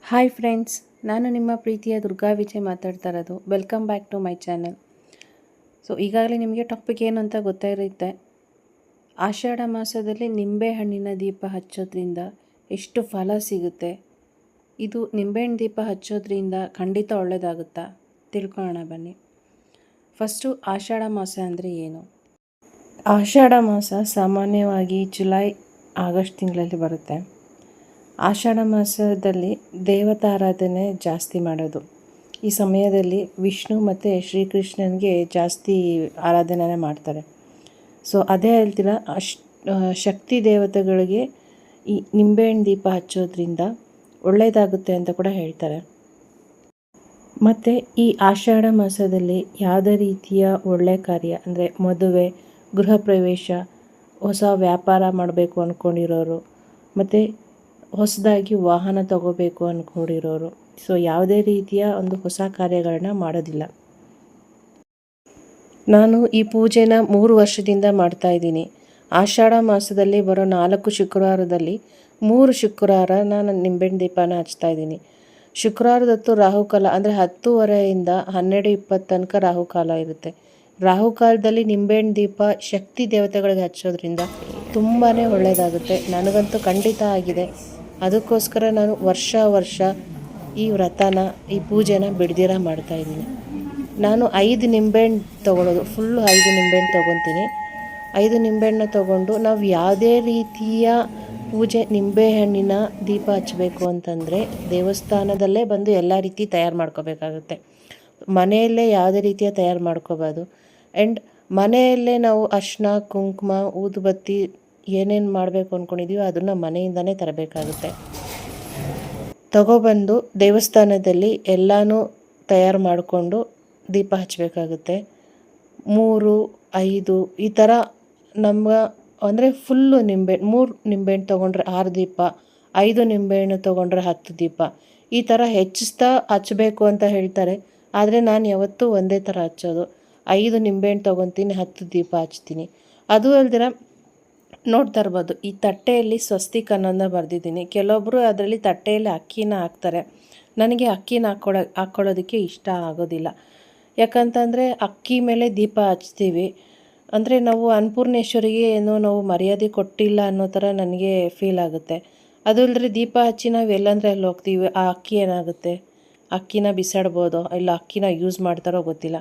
Hi friends, ನಾನು ನಿಮ್ಮ ಪ್ರೀತಿಯ ದುರ್ಗಾ ವಿಜಯ್ ಮಾತಾಡ್ತಾ ಇರೋದು. Welcome back to my channel. ಈಗಾಗಲೇ ನಿಮಗೆ ಟಾಪಿಕ್ ಏನು ಅಂತ ಗೊತ್ತಾಗಿರುತ್ತೆ. ಆಷಾಢ ಮಾಸದಲ್ಲಿ ನಿಂಬೆಹಣ್ಣಿನ ದೀಪ ಹಚ್ಚೋದ್ರಿಂದ ಎಷ್ಟು ಫಲ ಸಿಗುತ್ತೆ, ಇದು ನಿಂಬೆಹಣ್ಣು ದೀಪ ಹಚ್ಚೋದ್ರಿಂದ ಖಂಡಿತ ಒಳ್ಳೆಯದಾಗುತ್ತಾ ತಿಳ್ಕೊಳ್ಳೋಣ ಬನ್ನಿ. ಫಸ್ಟು ಆಷಾಢ ಮಾಸ ಅಂದರೆ ಏನು? ಆಷಾಢ ಮಾಸ ಸಾಮಾನ್ಯವಾಗಿ ಜುಲೈ ಆಗಸ್ಟ್ ತಿಂಗಳಲ್ಲಿ ಬರುತ್ತೆ. ಆಷಾಢ ಮಾಸದಲ್ಲಿ ದೇವತಾರಾಧನೆ ಜಾಸ್ತಿ ಮಾಡೋದು. ಈ ಸಮಯದಲ್ಲಿ ವಿಷ್ಣು ಮತ್ತು ಶ್ರೀಕೃಷ್ಣನಿಗೆ ಜಾಸ್ತಿ ಆರಾಧನೆ ಮಾಡ್ತಾರೆ. ಅದೇ ಹೇಳ್ತೀರ, ಶಕ್ತಿ ದೇವತೆಗಳಿಗೆ ಈ ನಿಂಬೆಹಣ್ಣು ದೀಪ ಹಚ್ಚೋದ್ರಿಂದ ಒಳ್ಳೆಯದಾಗುತ್ತೆ ಅಂತ ಕೂಡ ಹೇಳ್ತಾರೆ. ಮತ್ತು ಈ ಆಷಾಢ ಮಾಸದಲ್ಲಿ ಯಾವುದೇ ರೀತಿಯ ಒಳ್ಳೆಯ ಕಾರ್ಯ ಅಂದರೆ ಮದುವೆ, ಗೃಹ ಪ್ರವೇಶ, ಹೊಸ ವ್ಯಾಪಾರ ಮಾಡಬೇಕು ಅಂದ್ಕೊಂಡಿರೋರು, ಮತ್ತು ಹೊಸದಾಗಿ ವಾಹನ ತಗೋಬೇಕು ಅಂದ್ಕೊಂಡಿರೋರು, ಯಾವುದೇ ರೀತಿಯ ಒಂದು ಹೊಸ ಕಾರ್ಯಗಳನ್ನ ಮಾಡೋದಿಲ್ಲ. ನಾನು ಈ ಪೂಜೆನ 3 ವರ್ಷದಿಂದ ಮಾಡ್ತಾಯಿದ್ದೀನಿ. ಆಷಾಢ ಮಾಸದಲ್ಲಿ ಬರೋ 4 ಶುಕ್ರವಾರದಲ್ಲಿ 3 ಶುಕ್ರವಾರ ನಾನು ನಿಂಬೆಹಣ್ಣು ದೀಪನ ಹಚ್ತಾಯಿದ್ದೀನಿ. ಶುಕ್ರವಾರದತ್ತು ರಾಹುಕಾಲ ಅಂದರೆ 10:30ಯಿಂದ 12:20 ತನಕ ರಾಹುಕಾಲ ಇರುತ್ತೆ. ರಾಹುಕಾಲದಲ್ಲಿ ನಿಂಬೆಹಣ್ಣು ದೀಪ ಶಕ್ತಿ ದೇವತೆಗಳಿಗೆ ಹಚ್ಚೋದ್ರಿಂದ ತುಂಬಾ ಒಳ್ಳೆಯದಾಗುತ್ತೆ. ನನಗಂತೂ ಖಂಡಿತ ಆಗಿದೆ. ಅದಕ್ಕೋಸ್ಕರ ನಾನು ವರ್ಷ ಈ ವ್ರತನ, ಈ ಪೂಜೆನ ಬಿಡ್ದಿರ ಮಾಡ್ತಾಯಿದ್ದೀನಿ. ನಾನು 5 ನಿಂಬೆಹಣ್ಣು ತೊಗೊಳೋದು, ಫುಲ್ಲು 5 ನಿಂಬೆಹಣ್ಣು ತೊಗೊತೀನಿ. 5 ನಿಂಬೆಹಣ್ಣು ತೊಗೊಂಡು ನಾವು ಯಾವುದೇ ರೀತಿಯ ಪೂಜೆ ನಿಂಬೆಹಣ್ಣಿನ ದೀಪ ಹಚ್ಚಬೇಕು ಅಂತಂದರೆ ದೇವಸ್ಥಾನದಲ್ಲೇ ಬಂದು ಎಲ್ಲ ರೀತಿ ತಯಾರು ಮಾಡ್ಕೋಬೇಕಾಗುತ್ತೆ. ಮನೆಯಲ್ಲೇ ಯಾವುದೇ ರೀತಿಯ ತಯಾರು ಮಾಡ್ಕೋಬಾರ್ದು. ಆ್ಯಂಡ್ ಮನೆಯಲ್ಲೇ ನಾವು ಅರಿಶಿನ, ಕುಂಕುಮ, ಊದುಬತ್ತಿ ಏನೇನು ಮಾಡಬೇಕು ಅಂದ್ಕೊಂಡಿದ್ದೀವೋ ಅದನ್ನು ಮನೆಯಿಂದನೇ ತರಬೇಕಾಗುತ್ತೆ. ತಗೊಬಂದು ದೇವಸ್ಥಾನದಲ್ಲಿ ಎಲ್ಲನೂ ತಯಾರು ಮಾಡಿಕೊಂಡು ದೀಪ ಹಚ್ಚಬೇಕಾಗುತ್ತೆ. 3, 5 ಈ ಥರ ಅಂದರೆ ಫುಲ್ಲು ನಿಂಬೆಹಣ್ಣು, 3 ನಿಂಬೆಹಣ್ಣು ತೊಗೊಂಡ್ರೆ 6 ದೀಪ, 5 ನಿಂಬೆಹಣ್ಣು ತೊಗೊಂಡ್ರೆ 10 ದೀಪ, ಈ ಥರ ಹೆಚ್ಚಿಸ್ತಾ ಹಚ್ಚಬೇಕು ಅಂತ ಹೇಳ್ತಾರೆ. ಆದರೆ ನಾನು ಯಾವತ್ತೂ ಒಂದೇ ಥರ ಹಚ್ಚೋದು. 5 ನಿಂಬೆಹಣ್ಣು ತೊಗೊತೀನಿ, 10 ದೀಪ ಹಚ್ತೀನಿ. ಅದು ಅಲ್ದಿರ ನೋಡ್ತಾ ಇರ್ಬೋದು, ಈ ತಟ್ಟೆಯಲ್ಲಿ ಸ್ವಸ್ತಿಕ್ ಅನ್ನೋದನ್ನ ಬರೆದಿದ್ದೀನಿ. ಕೆಲವೊಬ್ಬರು ಅದರಲ್ಲಿ ತಟ್ಟೆಯಲ್ಲಿ ಅಕ್ಕಿನ ಹಾಕ್ತಾರೆ. ನನಗೆ ಅಕ್ಕಿನ ಹಾಕ್ಕೊಳ್ಳೋದಕ್ಕೆ ಇಷ್ಟ ಆಗೋದಿಲ್ಲ. ಯಾಕಂತಂದರೆ ಅಕ್ಕಿ ಮೇಲೆ ದೀಪ ಹಚ್ತೀವಿ ಅಂದರೆ ನಾವು ಅನ್ನಪೂರ್ಣೇಶ್ವರಿಗೆ ಏನೋ ನಾವು ಮರ್ಯಾದೆ ಕೊಟ್ಟಿಲ್ಲ ಅನ್ನೋ ಥರ ನನಗೆ ಫೀಲ್ ಆಗುತ್ತೆ. ಅದು ಅಲ್ಲದ್ರೆ ದೀಪ ಹಚ್ಚಿ ನಾವು ಎಲ್ಲಂದರೆ ಅಲ್ಲಿ ಹೋಗ್ತೀವಿ, ಆ ಅಕ್ಕಿ ಏನಾಗುತ್ತೆ? ಅಕ್ಕಿನ ಬಿಸಾಡ್ಬೋದು, ಇಲ್ಲ ಅಕ್ಕಿನ ಯೂಸ್ ಮಾಡ್ತಾರೋ ಗೊತ್ತಿಲ್ಲ.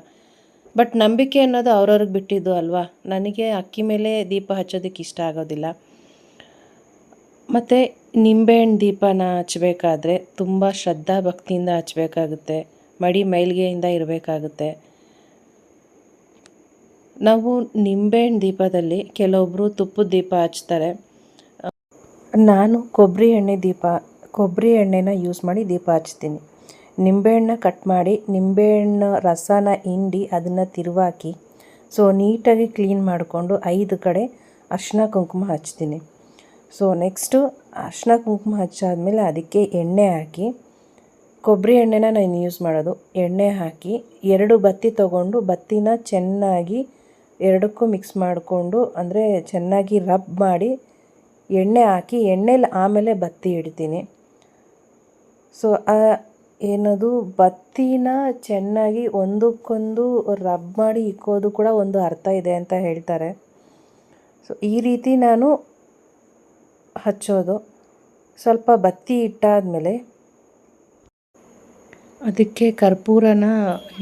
ಬಟ್ ನಂಬಿಕೆ ಅನ್ನೋದು ಅವ್ರವ್ರಿಗೆ ಬಿಟ್ಟಿದ್ದು ಅಲ್ವಾ. ನನಗೆ ಅಕ್ಕಿ ಮೇಲೆ ದೀಪ ಹಚ್ಚೋದಕ್ಕೆ ಇಷ್ಟ ಆಗೋದಿಲ್ಲ. ಮತ್ತು ನಿಂಬೆಹಣ್ಣು ದೀಪನ ಹಚ್ಚಬೇಕಾದ್ರೆ ತುಂಬ ಶ್ರದ್ಧಾ ಭಕ್ತಿಯಿಂದ ಹಚ್ಚಬೇಕಾಗುತ್ತೆ. ಮಡಿ ಮೈಲಿಗೆಯಿಂದ ಇರಬೇಕಾಗುತ್ತೆ. ನಾವು ನಿಂಬೆಹಣ್ಣು ದೀಪದಲ್ಲಿ ಕೆಲವೊಬ್ಬರು ತುಪ್ಪದ ದೀಪ ಹಚ್ತಾರೆ. ನಾನು ಕೊಬ್ಬರಿ ಎಣ್ಣೆನ ಯೂಸ್ ಮಾಡಿ ದೀಪ ಹಚ್ತೀನಿ. ನಿಂಬೆಹಣ್ಣ ಕಟ್ ಮಾಡಿ ನಿಂಬೆಹಣ್ಣು ರಸನ ಹಿಂಡಿ ಅದನ್ನು ತಿರುವಾಕಿ ನೀಟಾಗಿ ಕ್ಲೀನ್ ಮಾಡಿಕೊಂಡು 5 ಕಡೆ ಅರಿಶಿನ ಕುಂಕುಮ ಹಚ್ತೀನಿ. ನೆಕ್ಸ್ಟು ಅರಿಶಿನ ಕುಂಕುಮ ಹಚ್ಚಾದ್ಮೇಲೆ ಅದಕ್ಕೆ ಎಣ್ಣೆ ಹಾಕಿ, ಕೊಬ್ಬರಿ ಎಣ್ಣೆನ ನಾನು ಯೂಸ್ ಮಾಡೋದು. ಎಣ್ಣೆ ಹಾಕಿ 2 ಬತ್ತಿ ತೊಗೊಂಡು ಬತ್ತಿನ ಚೆನ್ನಾಗಿ ಎರಡಕ್ಕೂ ಮಿಕ್ಸ್ ಮಾಡಿಕೊಂಡು, ಅಂದರೆ ಚೆನ್ನಾಗಿ ರಬ್ ಮಾಡಿ ಎಣ್ಣೆ ಹಾಕಿ ಎಣ್ಣೆಲಿ ಆಮೇಲೆ ಬತ್ತಿ ಇಡ್ತೀನಿ. ಏನದು ಬತ್ತಿನ ಚೆನ್ನಾಗಿ ಒಂದಕ್ಕೊಂದು ರಬ್ ಮಾಡಿ ಇಕ್ಕೋದು ಕೂಡ ಒಂದು ಅರ್ಥ ಇದೆ ಅಂತ ಹೇಳ್ತಾರೆ. ಈ ರೀತಿ ನಾನು ಹಚ್ಚೋದು. ಸ್ವಲ್ಪ ಬತ್ತಿ ಇಟ್ಟಾದಮೇಲೆ ಅದಕ್ಕೆ ಕರ್ಪೂರನ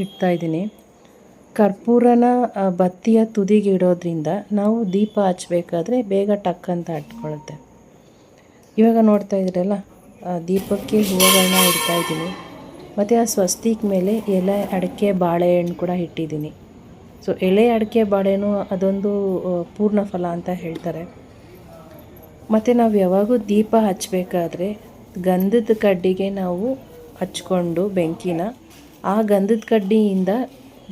ಇಡ್ತಾಯಿದ್ದೀನಿ. ಕರ್ಪೂರನ ಬತ್ತಿಯ ತುದಿಗೆ ಇಡೋದ್ರಿಂದ ನಾವು ದೀಪ ಹಚ್ಚಬೇಕಾದ್ರೆ ಬೇಗ ಟಕ್ ಅಂತ ಹಟ್ಕೊಳ್ಳುತ್ತೆ. ಇವಾಗ ನೋಡ್ತಾ ಇದ್ದೀರಲ್ಲ, ದೀಪಕ್ಕೆ ಹೂವುಗಳನ್ನ ಇಡ್ತಾಯಿದ್ದೀನಿ. ಮತ್ತು ಆ ಸ್ವಸ್ತಿಕ್ ಮೇಲೆ ಎಲೆ, ಅಡಿಕೆ, ಬಾಳೆಹಣ್ಣು ಕೂಡ ಇಟ್ಟಿದ್ದೀನಿ. ಎಲೆ, ಅಡಿಕೆ, ಬಾಳೆಹಣ್ಣು ಅದೊಂದು ಪೂರ್ಣ ಫಲ ಅಂತ ಹೇಳ್ತಾರೆ. ಮತ್ತು ನಾವು ಯಾವಾಗೂ ದೀಪ ಹಚ್ಚಬೇಕಾದ್ರೆ ಗಂಧದ ಕಡ್ಡಿಗೆ ನಾವು ಹಚ್ಕೊಂಡು ಬೆಂಕಿನ, ಆ ಗಂಧದ ಕಡ್ಡಿಯಿಂದ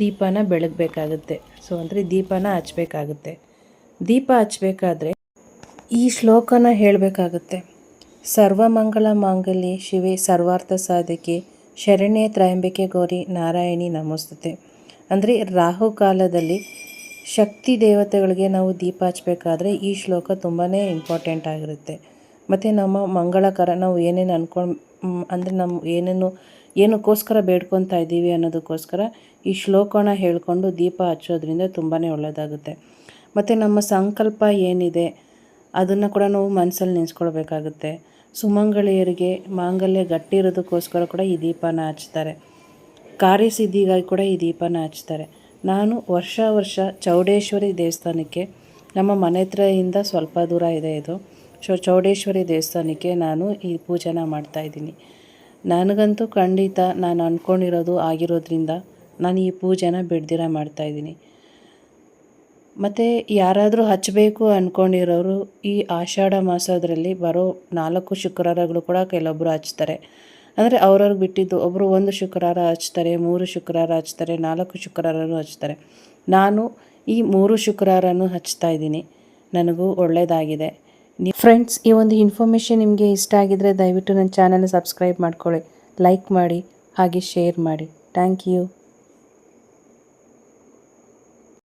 ದೀಪನ ಬೆಳಗಬೇಕಾಗುತ್ತೆ. ಅಂದರೆ ದೀಪನ ಹಚ್ಚಬೇಕಾಗುತ್ತೆ. ದೀಪ ಹಚ್ಚಬೇಕಾದ್ರೆ ಈ ಶ್ಲೋಕನ ಹೇಳಬೇಕಾಗುತ್ತೆ. ಸರ್ವಮಂಗಳ ಮಾಂಗಲ್ಯೆ ಶಿವೆ ಸರ್ವಾರ್ಥ ಸಾಧಕೆ ಶರಣ್ಯೆ ತ್ರ್ಯಂಬಕೆ ಗೌರಿ ನಾರಾಯಣಿ ನಮೋಸ್ತುತೆ. ಅಂದರೆ ರಾಹುಕಾಲದಲ್ಲಿ ಶಕ್ತಿ ದೇವತೆಗಳಿಗೆ ನಾವು ದೀಪ ಹಚ್ಚಬೇಕಾದ್ರೆ ಈ ಶ್ಲೋಕ ತುಂಬಾ ಇಂಪಾರ್ಟೆಂಟ್ ಆಗಿರುತ್ತೆ. ಮತ್ತು ನಮ್ಮ ಮಂಗಳಕರ ನಾವು ಏನೇನು ಅಂದರೆ ಏನಕ್ಕೋಸ್ಕರ ಬೇಡ್ಕೊತಾ ಇದ್ದೀವಿ ಅನ್ನೋದಕ್ಕೋಸ್ಕರ ಈ ಶ್ಲೋಕನ ಹೇಳ್ಕೊಂಡು ದೀಪ ಹಚ್ಚೋದ್ರಿಂದ ತುಂಬಾ ಒಳ್ಳೆಯದಾಗುತ್ತೆ. ಮತ್ತು ನಮ್ಮ ಸಂಕಲ್ಪ ಏನಿದೆ ಅದನ್ನು ಕೂಡ ನಾವು ಮನಸ್ಸಲ್ಲಿ ನೆನೆಸ್ಕೊಳ್ಬೇಕಾಗುತ್ತೆ. ಸುಮಂಗಳಿಯರಿಗೆ ಮಾಂಗಲ್ಯ ಗಟ್ಟಿ ಇರೋದಕ್ಕೋಸ್ಕರ ಕೂಡ ಈ ದೀಪನ ಹಚ್ತಾರೆ. ಕಾರ್ಯಸಿದ್ಧಿಗಾಗಿ ಕೂಡ ಈ ದೀಪನ ಹಚ್ತಾರೆ. ನಾನು ವರ್ಷ ಚೌಡೇಶ್ವರಿ ದೇವಸ್ಥಾನಕ್ಕೆ, ನಮ್ಮ ಮನೆ ಹತ್ರದಿಂದ ಸ್ವಲ್ಪ ದೂರ ಇದೆ ಇದು, ಚೌಡೇಶ್ವರಿ ದೇವಸ್ಥಾನಕ್ಕೆ ನಾನು ಈ ಪೂಜೆನ ಮಾಡ್ತಾಯಿದ್ದೀನಿ. ನನಗಂತೂ ಖಂಡಿತ ನಾನು ಅಂದ್ಕೊಂಡಿರೋದು ಆಗಿರೋದ್ರಿಂದ ನಾನು ಈ ಪೂಜೆನ ಬಿಡ್ದಿರ ಮಾಡ್ತಾಯಿದ್ದೀನಿ. ಮತ್ತು ಯಾರಾದರೂ ಹಚ್ಚಬೇಕು ಅಂದ್ಕೊಂಡಿರೋರು ಈ ಆಷಾಢ ಮಾಸದಲ್ಲಿ ಬರೋ 4 ಶುಕ್ರವಾರಗಳು ಕೂಡ ಕೆಲವೊಬ್ಬರು ಹಚ್ತಾರೆ. ಅಂದರೆ ಅವ್ರವ್ರಿಗೆ ಬಿಟ್ಟಿದ್ದು, ಒಬ್ಬರು 1 ಶುಕ್ರವಾರ ಹಚ್ತಾರೆ, 3 ಶುಕ್ರವಾರ ಹಚ್ತಾರೆ, 4 ಶುಕ್ರವಾರನೂ ಹಚ್ತಾರೆ. ನಾನು ಈ 3 ಶುಕ್ರವಾರನೂ ಹಚ್ತಾ ಇದ್ದೀನಿ. ನನಗೂ ಒಳ್ಳೆಯದಾಗಿದೆ. ಫ್ರೆಂಡ್ಸ್, ಈ ಒಂದು ಇನ್ಫಾರ್ಮೇಷನ್ ನಿಮಗೆ ಇಷ್ಟ ಆಗಿದರೆ ದಯವಿಟ್ಟು ನನ್ನ ಚಾನಲ್ನ ಸಬ್ಸ್ಕ್ರೈಬ್ ಮಾಡ್ಕೊಳ್ಳಿ, ಲೈಕ್ ಮಾಡಿ, ಹಾಗೆ ಶೇರ್ ಮಾಡಿ. Thank you.